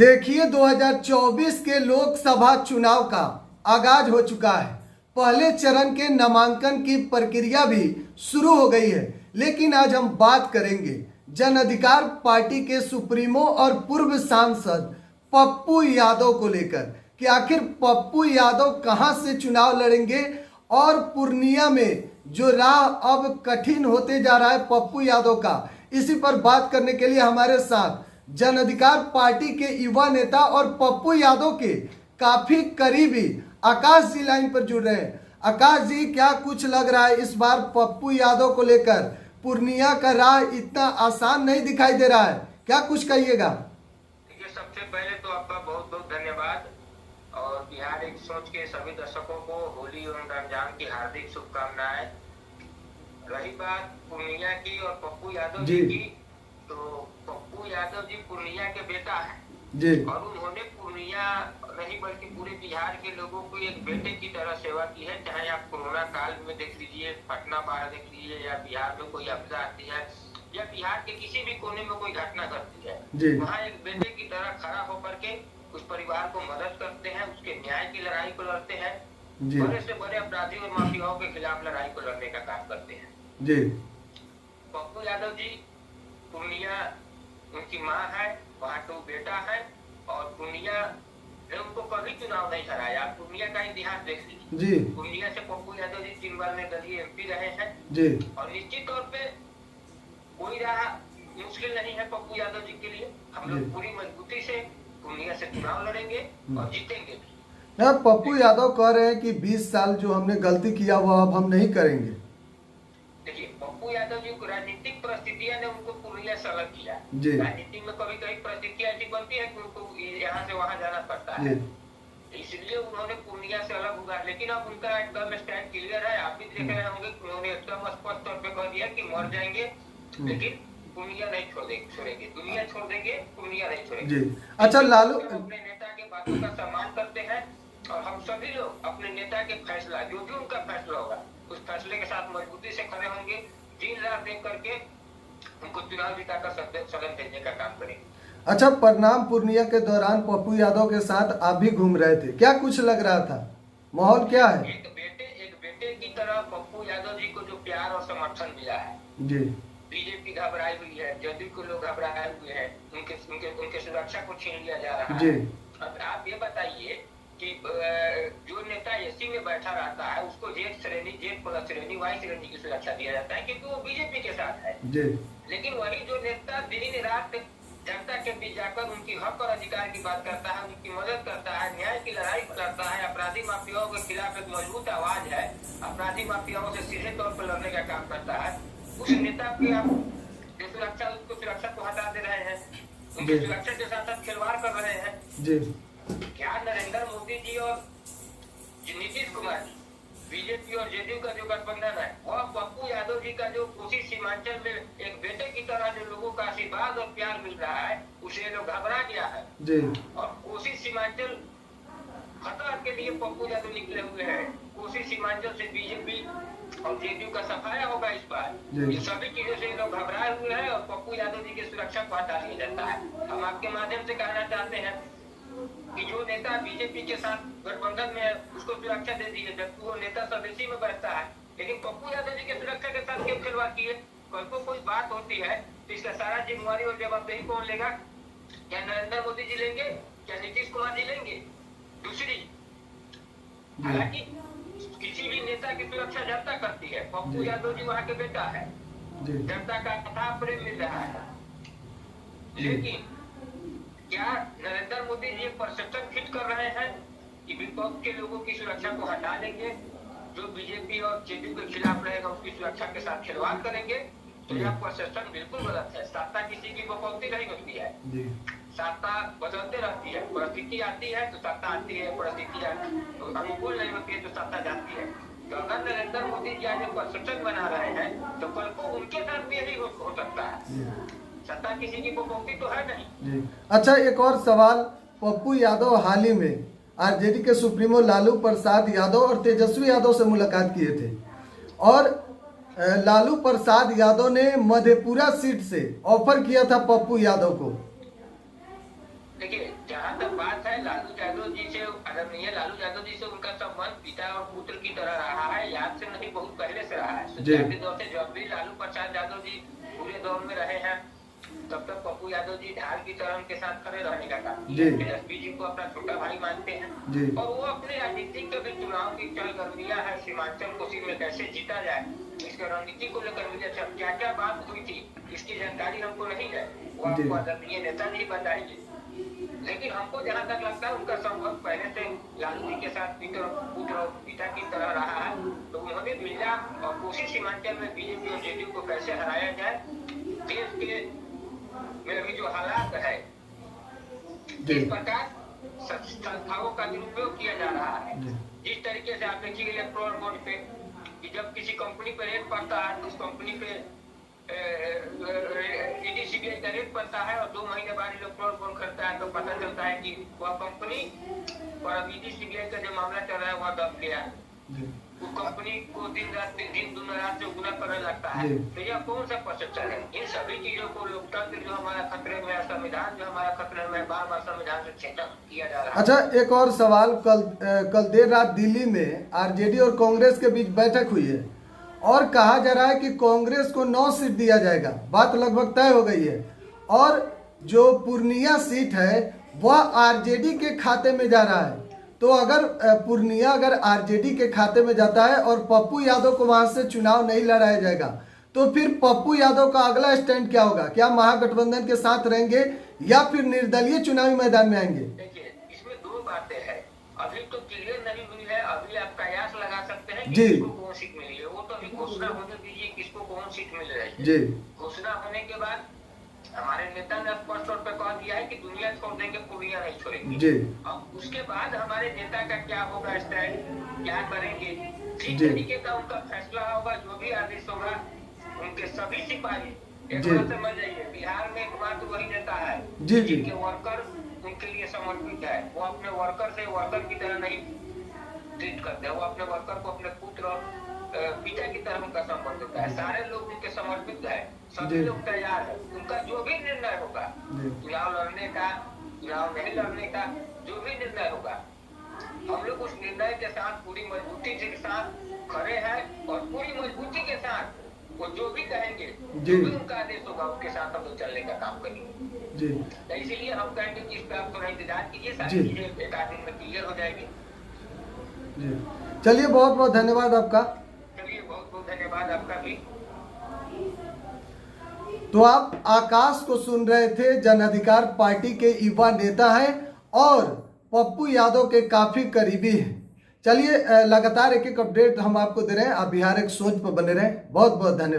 देखिए 2024 के लोकसभा चुनाव का आगाज हो चुका है। पहले चरण के नामांकन की प्रक्रिया भी शुरू हो गई है, लेकिन आज हम बात करेंगे जन अधिकार पार्टी के सुप्रीमो और पूर्व सांसद पप्पू यादव को लेकर कि आखिर पप्पू यादव कहां से चुनाव लड़ेंगे और पूर्णिया में जो राह अब कठिन होते जा रहा है पप्पू यादव का। इसी पर बात करने के लिए हमारे साथ जन अधिकार पार्टी के युवा नेता और पप्पू यादव के काफी करीबी आकाश जी लाइन पर जुड़ रहे हैं। आकाश जी, क्या कुछ लग रहा है इस बार पप्पू यादव को लेकर? पूर्णिया का राह इतना आसान नहीं दिखाई दे रहा है, क्या कुछ कहिएगा? देखिए, सबसे पहले तो आपका बहुत बहुत धन्यवाद और बिहार एक सोच के सभी दर्शकों को होली एवं रमजान की हार्दिक शुभकामनाएं। रही बात पूर्णिया की और पप्पू यादव जी की, तो पप्पू यादव जी पूर्णिया के बेटा हैं जी, और उन्होंने पूर्णिया नहीं बल्कि पूरे बिहार के लोगों को एक बेटे की तरह सेवा की है। चाहे आप कोरोना काल में देख लीजिए, पटना बाढ़ देख लीजिए, या बिहार में कोई आपदा आती है, या बिहार के किसी भी कोने में कोई घटना घटती है, वहाँ एक बेटे की तरह खड़ा होकर के उस परिवार को मदद करते हैं, उसके न्याय की लड़ाई को लड़ते हैं, बड़े से बड़े अपराधी और माफियाओं के खिलाफ लड़ाई को लड़ने का काम करते हैं। जी, पप्पू यादव जी पूर्णिया उनकी माँ है, वहाँ तो बेटा है, और पूर्णिया ने उनको कभी चुनाव नहीं हराया। आप पूर्णिया का इतिहास देख लीजिए, पूर्णिया से पप्पू यादव जी 3 बार निर्दलीय एमपी रहे हैं जी, और निश्चित तौर पे कोई राह मुश्किल नहीं है पप्पू यादव जी के लिए। हम लोग पूरी मजबूती से पूर्णिया से चुनाव लड़ेंगे और जीतेंगे भी। पप्पू यादव कह रहे हैं कि 20 साल जो हमने गलती किया वो अब हम नहीं करेंगे। देखिए, पप्पू यादव जी को राजनीतिक परिस्थितियां ने उनको पूर्णिया से अलग किया। राजनीति में कभी कभी परिस्थितियां ऐसी बनती है कि उनको यहाँ से वहाँ जाना पड़ता है, इसलिए उन्होंने पूर्णिया से अलग हुआ। लेकिन अब उनका एकदम स्टैंड क्लियर है। आप भी देख रहे होंगे कि उन्होंने एकदम स्पष्ट तौर पे कह दिया कि मर जाएंगे लेकिन पूर्णिया नहीं छोड़ेंगे, दुनिया छोड़ देंगे, पूर्णिया नहीं छोड़ेंगे। अच्छा लालू, अपने नेता के बातों का सम्मान करते हैं और हम सभी लोग अपने नेता के फैसला, जो भी उनका फैसला होगा, उस फैसले के साथ मजबूती से खड़े होंगे, दिन रात देख करके उनको चुनाव जिताकर सदन भेजने का काम करेंगे। अच्छा, परिणाम पूर्णिया के दौरान पप्पू यादव के साथ आप भी घूम रहे थे, क्या कुछ लग रहा था, माहौल क्या है? एक बेटे की तरह पप्पू यादव जी को जो प्यार और समर्थन मिला है जी, बीजेपी घबराई हुई है, जदयू के लोग घबराए हुए हैं, उनके सुरक्षा को छीन लिया जा रहा है। अब आप ये बताइए कि जो नेता एसी में बैठा रहता है उसको जेड प्लस श्रेणी, वाई श्रेणी की सुरक्षा दिया जाता है क्योंकि वो बीजेपी के साथ है। लेकिन वही जो नेता दिन रात जनता के बीच जाकर उनकी हक और अधिकार की बात करता है, उनकी मदद करता है, न्याय की लड़ाई करता है, अपराधी माफियाओं के खिलाफ एक मजबूत आवाज है, अपराधी माफियाओं से सीधे तौर पर लड़ने का काम करता है, उस नेता की आप जो सुरक्षा, उसको सुरक्षा को हटा दे रहे हैं, उनकी सुरक्षा के साथ साथ खिलवाड़ कर रहे हैं। क्या नरेंद्र मोदी जी और नीतीश कुमार जी, बीजेपी और जेडीयू का जो गठबंधन है, वह पप्पू यादव जी का जो कोसी सीमांचल में एक बेटे की तरह जो लोगों का आशीर्वाद और प्यार मिल रहा है, उसे लोग घबरा गया है जी। और कोसी सीमांचल खतरा के लिए पप्पू यादव निकले हुए हैं। कोसी सीमांचल से बीजेपी और जेडीयू का सफाया होगा इस बार। ये सभी चीजों से लोग घबराए हुए हैं और पप्पू यादव जी की सुरक्षा को हटा दिया जाता है। हम आपके माध्यम से कहना चाहते हैं कि जो नेता बीजेपी के साथ गठबंधन में है उसको सुरक्षा दे दी है, जबकि वो नेता सब इसी में बैठता है। लेकिन पप्पू यादव जी की सुरक्षा के साथ क्यों खिलवाड़ किए? कल को कोई बात होती है तो इसका सारा जिम्मेवारी और जवाबदेही कौन लेगा? क्या नरेंद्र मोदी जी लेंगे? क्या नीतीश कुमार जी लेंगे? दूसरी, हालांकि किसी भी नेता की सुरक्षा जनता करती है, पप्पू यादव जी वहाँ के बेटा है, जनता का अथाह प्रेम मिल रहा है। लेकिन क्या नरेंद्र मोदी जी परसेप्शन फिट कर रहे हैं कि विपक्ष के लोगों की सुरक्षा को हटा देंगे, जो बीजेपी और जेडीयू के खिलाफ रहेगा उसकी सुरक्षा के साथ खिलवाड़ करेंगे? तो यह परसेप्शन बिल्कुल गलत है। सत्ता किसी की बकौती नहीं होती है, सत्ता बदलते रहती है, परिस्थिति आती है तो सत्ता आती है, परिस्थिति अनुकूल नहीं होती है तो सत्ता जाती है। तो अगर नरेंद्र मोदी जी आज परसेप्शन बना रहे हैं तो कल को उनके साथ भी यही हो सकता है। सत्ता किसी की बकौती तो है नहीं जी। अच्छा, एक और सवाल, पप्पू यादव हाल ही में आरजेडी के सुप्रीमो लालू प्रसाद यादव और तेजस्वी यादव से मुलाकात किए थे और लालू प्रसाद यादव ने मधेपुरा सीट से ऑफर किया था पप्पू यादव को। देखिए, जहाँ तक बात है लालू यादव जी से, आदरणीय लालू यादव जी से उनका संबंध पिता और पुत्र की तरह रहा है। याद से नहीं, बहुत पहले से रहा है। शुरुआती दौर से जब भी लालू प्रसाद यादव जी पूरे दौर में रहे हैं, तब तक पप्पू यादव जी ढाल की तरह उनके साथ खड़े रहने का काम किया। एसपी जी को अपना छोटा भाई मानते हैं और वो अपने राजनीतिक के भी चुनाव की चल गर्मिया है, सीमांचल कोसी में कैसे जीता जाए, इसके रणनीति को लेकर मुझे क्या क्या बात हुई थी इसकी जानकारी हमको नहीं है, वो आपको आदरणीय नेताजी बताएंगे। लेकिन हमको जहाँ तक लगता है उनका संबंध पहले से लालू जी के साथ पुत्र और पिता की तरह रहा है। तो उन्होंने मिला और कोसी सीमांचल में बीजेपी और जेडीयू को कैसे हराया जाए, देश के में अभी जो हालात है, जिस प्रकार संस्थाओं का दुरुपयोग किया जा रहा है, जिस तरीके से आप देखिए इलेक्ट्रोल बोर्ड पे कि जब किसी कंपनी पे रेट पड़ता है तो उस कंपनी पे ईडी सीबीआई का रेट पड़ता है और 2 महीने बाद इलेक्ट्रोल बोर्ड करता है तो पता चलता है कि वह कंपनी और अब ईडी सीबीआई का जो मामला चल रहा है वह दब गया। वो कंपनी को दिन दुना रात से गुना करने लगता है। तो यह कौन सा परसेप्शन है? इन सभी चीजों को लोकतंत्र जो हमारा खतरे में है, संविधान जो हमारा खतरे में, बार बार संविधान से छेड़छाड़ किया जा रहा है। अच्छा, एक और सवाल, कल देर रात दिल्ली में आरजेडी और कांग्रेस के बीच बैठक हुई है और कहा जा रहा है कि कांग्रेस को 9 सीट दिया जाएगा। बात लगभग तय हो गई है और जो पूर्णिया सीट है वह आरजेडी के खाते में जा रहा है। तो अगर पूर्णिया अगर आरजेडी के खाते में जाता है और पप्पू यादव को वहां से चुनाव नहीं लड़ाया जाएगा, तो फिर पप्पू यादव का अगला स्टैंड क्या होगा? क्या महागठबंधन के साथ रहेंगे या फिर निर्दलीय चुनावी मैदान में आएंगे? देखिए, इसमें 2 बातें हैं। अभी तो क्लियर नहीं हुई है, अभी आप कयास लगा सकते हैं कि किसको कौन सीट मिली है। वो तो अभी घोषणा होने दीजिए किसको कौन सीट मिल रही है। घोषणा होने के बाद हमारे नेता ने स्पष्ट तौर पर कह दिया है कि दुनिया छोड़ देंगे, पूर्णिया नहीं छोड़ेंगे। अब उसके बाद हमारे नेता का क्या होगा स्टैंड, क्या करेंगे, जिस तरीके का उनका फैसला होगा, जो भी आदेश होगा, उनके सभी सिपाही एक बात समझ जाइए, बिहार में एकमात्र वही नेता है जिनके वर्कर उनके लिए समर्पित है। वो अपने वर्कर से वर्कर की तरह नहीं ट्रीट करते, वो अपने वर्कर को अपने पुत्र पिता की तरह उनका संबंध होता है। सारे लोग उनके समर्पित है, सभी लोग तैयार है। उनका जो भी निर्णय होगा, चुनाव लड़ने का, चुनाव नहीं लड़ने का, जो भी निर्णय होगा, हम लोग उस निर्णय के साथ पूरी मजबूती के साथ खड़े हैं और पूरी मजबूती के साथ वो जो भी कहेंगे, जो भी उनका आदेश होगा, उसके साथ हम लोग चलने का काम करेंगे। तो इसीलिए हम कहेंगे कि इस पर आप थोड़ा इंतजार कीजिए, सारी चीजें 1 आध दिन में क्लियर हो जाएगी। चलिए, बहुत बहुत धन्यवाद आपका। चलिए, बहुत बहुत धन्यवाद आपका भी। तो आप आकाश को सुन रहे थे, जन अधिकार पार्टी के युवा नेता हैं और पप्पू यादव के काफी करीबी हैं। चलिए, लगातार एक एक अपडेट हम आपको दे रहे हैं। आप बिहार एक सोच पर बने रहें। बहुत बहुत धन्यवाद।